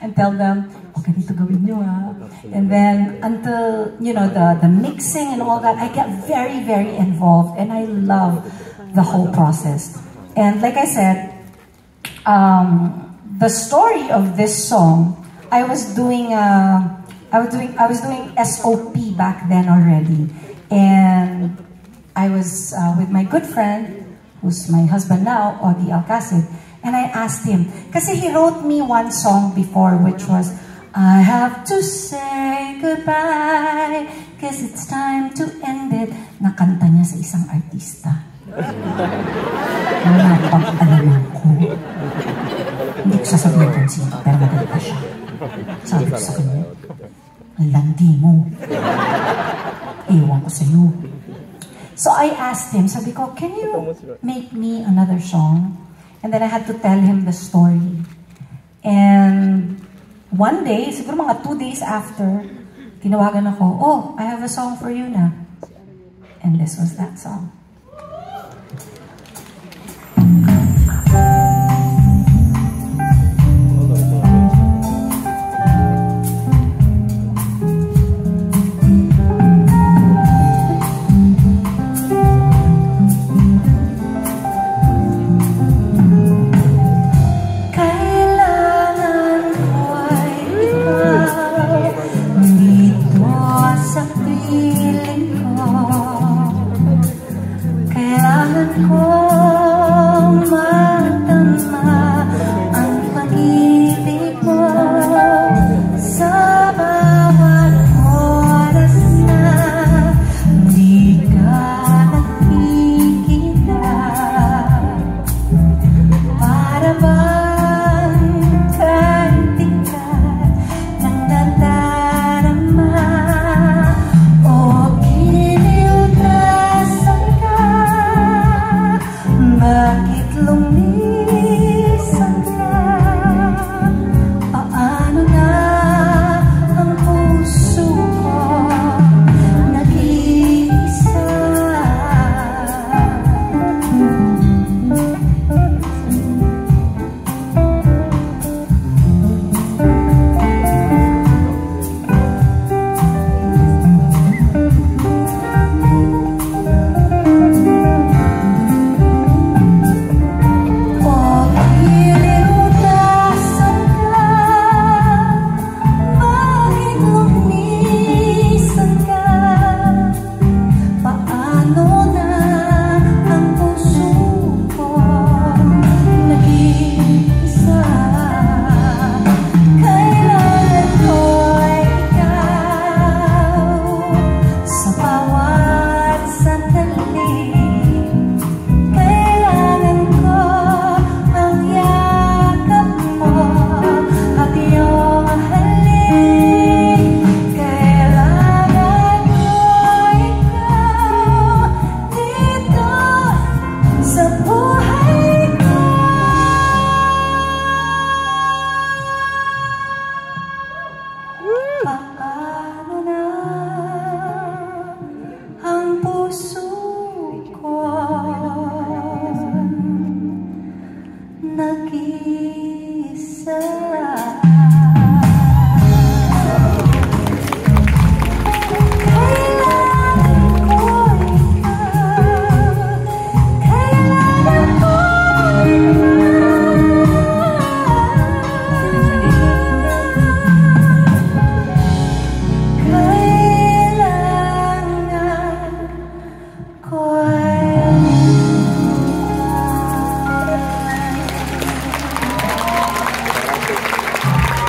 and tell them, okay, dito gawin nyo ha. And then, until, you know, the mixing and all that, I get very, very involved, and I love the whole process. And like I said, the story of this song, I was doing SOP back then already, and I was with my good friend, who's my husband now, Odi Alcacid, and I asked him, kasi he wrote me one song before, which was, I have to say goodbye, cause it's time to end it. Nakanta niya sa isang artista. Napag-alaman ko. Hindi ko sasabihin kung sino, pero maganda siya. Sabi ko sa kanya, ang landi mo. Ewan ko sa'yo. So I asked him, sabi ko, can you make me another song? And then I had to tell him the story. And one day, siguro mga 2 days after, tinawagan ako, oh, I have a song for you na. And this was that song. Paano na ang puso ko nag-iisa?